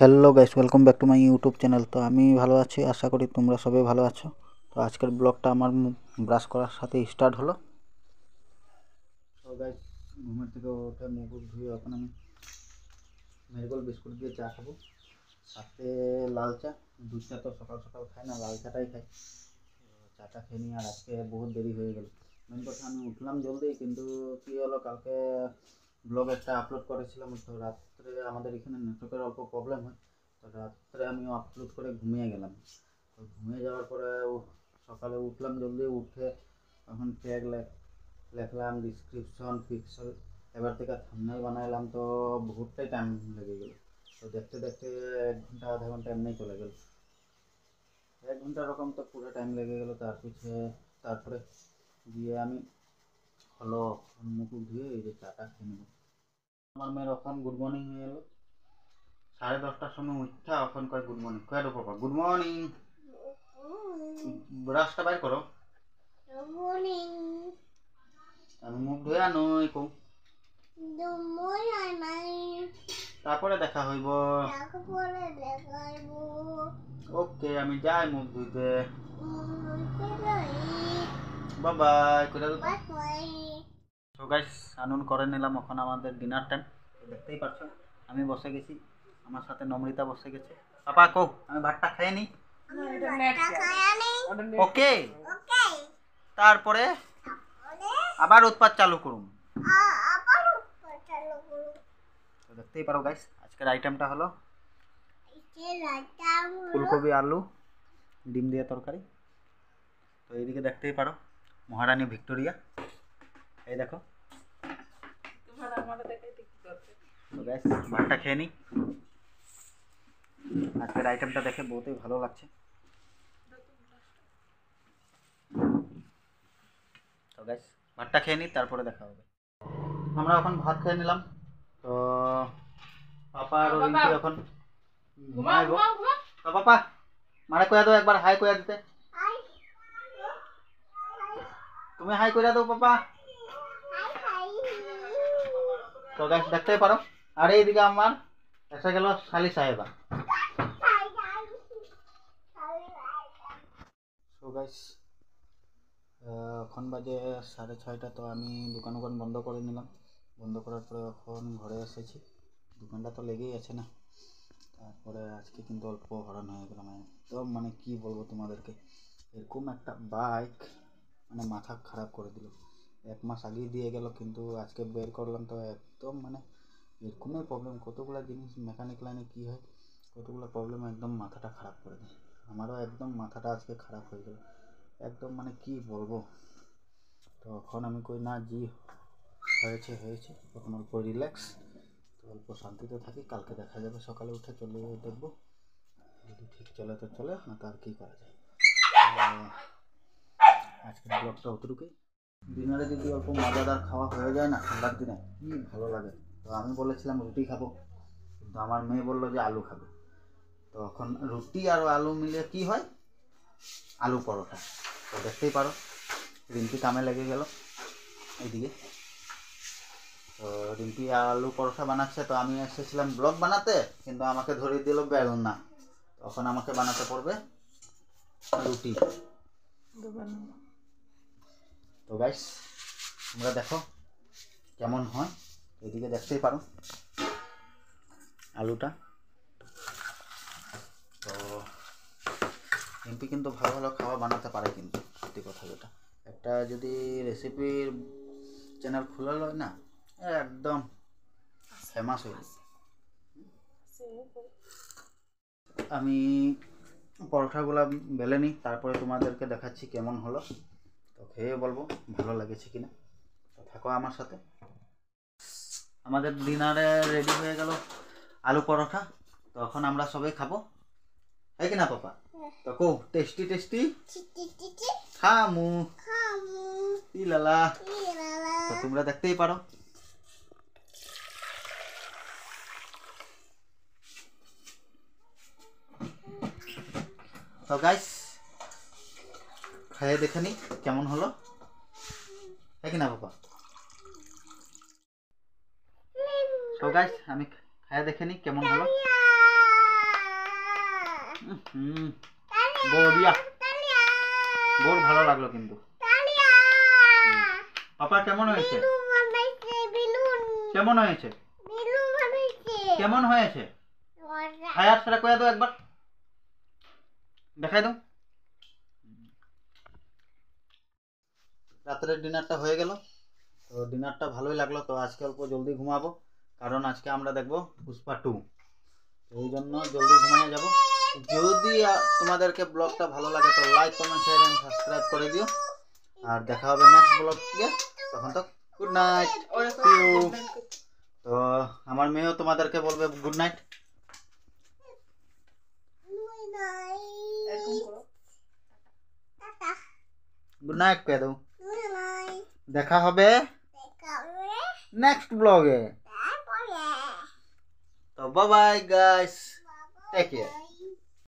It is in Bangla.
Hello guys, welcome back to my YouTube channel. তো আমি ভালো আছি, আশা করি তোমরা সবাই ভালো আছো। তো আজকের ব্লগটা আমার ব্রাশ করার সাথে স্টার্ট হলো। তো গাইস, ঘুমের থেকে উঠে মুখ ধুয়ে এখন আমি মেরিগোল্ড বিস্কুট দিয়ে চা খাবো, সাথে লাল চা। দুধ চা তো সকাল সকাল খাই না, লাল চাটাই খাই। চাটা খেয়ে নিই। আর আজকে বহুত দেরি হয়ে গেল। মেন কথা, আমি উঠলাম জলদি, কিন্তু কী হলো, কালকে ব্লগ একটা আপলোড করেছিলাম, তো রাত্রে আমাদের এখানে নেটওয়ার্কের অল্প প্রবলেম হয়। তো রাত্রে আমি আপলোড করে ঘুমিয়ে গেলাম। তো ঘুমিয়ে যাওয়ার পরে সকালে উঠলাম জলদি, উঠে এখন ট্যাগ লেখলাম, ডিসক্রিপশন পিক্সেল, এবার থেকে থাম্বনেল বানাইলাম। তো বহুতটাই টাইম লেগে গেল। তো দেখতে দেখতে 1 ঘন্টা আধা ঘন্টা এমনি চলে গেল। 1 ঘন্টা রকম তো পুরো টাইম লেগে গেল। তারপরে গিয়ে আমি হলো মুখ ধুয়ে এই যে চাটা খেয়ে নেব। আমার মেয়ের ওখান গুড মর্নিং হয়ে এলো। 10:30টার সময় উঠা ওখান কয় গুড মর্নিং, কয় বাবা গুড মর্নিং। ব্রাশটা বাইর করো। আমি মুখ ধুয়ে নই কৌ, তারপরে দেখা হইব। ওকে, আমি যাই মুখ ধুইতে। বাই করে দাও। তো গাইস, আনুন করে নিলাম, এখন আমাদের ডিনার টাইম। দেখতেই পাচ্ছ আমি বসে গেছি, আমার সাথে নমৃতা বসে গেছে। পাপা কো, আমি ভাতটা খেয়ে নিই। ওকে, তারপরে আবার উৎপাত চালু করুন। তো দেখতেই পারো গাইস, আজকের আইটেমটা হলো ফুলকপি আলু ডিম দিয়ে তরকারি। তো এইদিকে দেখতেই পারো মহারানী ভিক্টোরিয়া, এই দেখো। তো গাইস, ভাতটা খেয়ে নিই। আজকের আইটেমটা দেখে বহুতই ভালো লাগছে। তো গাইস, ভাতটা খেয়ে নিই, তারপরে দেখা হবে। আমরা এখন ভাত খেয়ে নিলাম। তো পাপা আর রিঙ্কি এখন ঘুমাইব। তো পাপা মারে কয়া দাও, একবার হাই কয়া দিতে। তুমি হাই কয়া দাও পাপা। তো গাইস, দেখতেই পারো। আর এইদিকে আমার এসে গেল শালি সাহেবা। তো গাইস, এখন বাজে 6:30। তো আমি দোকান বন্ধ করে নিলাম। বন্ধ করার পরে এখন ঘরে এসেছি। দোকানটা তো লেগেই আছে না। তারপরে আজকে কিন্তু অল্প হরান হয়ে গেলাম একদম, মানে কি বলবো তোমাদেরকে, এরকম একটা বাইক মানে মাথা খারাপ করে দিল। 1 মাস আগেই দিয়ে গেল, কিন্তু আজকে বের করলাম তো একদম মানে এরকমই প্রবলেম। কতগুলো জিনিস মেকানিক লাইনে কী হয়, কতগুলো প্রবলেম একদম মাথাটা খারাপ করে দেয়। আমারও একদম মাথাটা আজকে খারাপ হয়ে গেল একদম, মানে কি বলবো। তো এখন আমি কই না, জি হয়েছে, এখন অল্প রিল্যাক্স, তো অল্প শান্তিতে থাকি। কালকে দেখা যাবে, সকালে উঠে চলে দেখবো, যদি ঠিক চলে তো চলে, না তো আর কী করা যায়। আজকের ব্লগটা অতটুকুই। ডিনারে যদি অল্প মজাদার খাওয়া হয়ে যায় না ঠান্ডার দিনে, কি ভালো লাগে। তো আমি বলেছিলাম রুটি খাবো, কিন্তু আমার মেয়ে বললো যে আলু খাবে। তো এখন রুটি আর আলু মিলিয়ে কি হয়, আলু পরোটা। তো দেখতেই পারো রিম্পি কামে লেগে গেল এইদিকে। তো রিম্পি আলু পরোটা বানাচ্ছে, তো আমি এসেছিলাম ব্লগ বানাতে, কিন্তু আমাকে ধরিয়ে দিল বেলুন না। তখন আমাকে বানাতে পড়বে রুটি। তো গাইস, তোমরা দেখো কেমন হয়, এদিকে দেখতেই পারো আলুটা। তো রিম্পি কিন্তু ভালো ভালো খাওয়া বানাতে পারে, কিন্তু সত্যি কথা যেটা, একটা যদি রেসিপির চ্যানেল খুলে লয় না, একদম ফেমাস হয়ে যাবে। আমি পরোটাগুলো বেলে নিই, তারপরে তোমাদেরকে দেখাচ্ছি কেমন হলো। তো খেয়ে বলবো ভালো লেগেছে কিনা। তো থাকো আমার সাথে। আমাদের ডিনারে রেডি হয়ে গেল আলু পরোটা। তো এখন আমরা সবাই খাবো, তাই কিনা পাপা? তো কো, টেস্টি টেস্টি খামু ইলালা। তো তোমরা দেখতেই পারো। তো গাইস, খাইয়ে দেখে নি কেমন হলো, তাই কিনা পাপা? তো গাইস, আমি খাইয়ে দেখে নি কেমন হলো। বড়িয়া, বড় ভালো লাগলো কিন্তু। পাপা কেমন হয়েছে? কেমন হয়েছে? কেমন হয়েছে? হায়াত সেটা কয়ে দাও একবার, দেখাই দাও। রাতের ডিনারটা হয়ে গেল, তো ডিনারটা ভালোই লাগলো। তো আজকে অল্প জলদি ঘুমাবো, কারণ আজকে আমরা দেখবো পুষ্পা 2, এই জন্য জলদি ঘুমিয়ে যাব। যদি তোমাদেরকে ব্লগটা ভালো লাগে তো like, comment, share and subscribe করে দিও। আর দেখা হবে নেক্সট ব্লগে, তখন তো গুড নাইট। তো আমার মেয়েও তোমাদেরকে বলবে গুড নাইট। গুড নাইট কে দাও। দেখা হবে নেক্সট ব্লগে। তো bye bye guys, take care.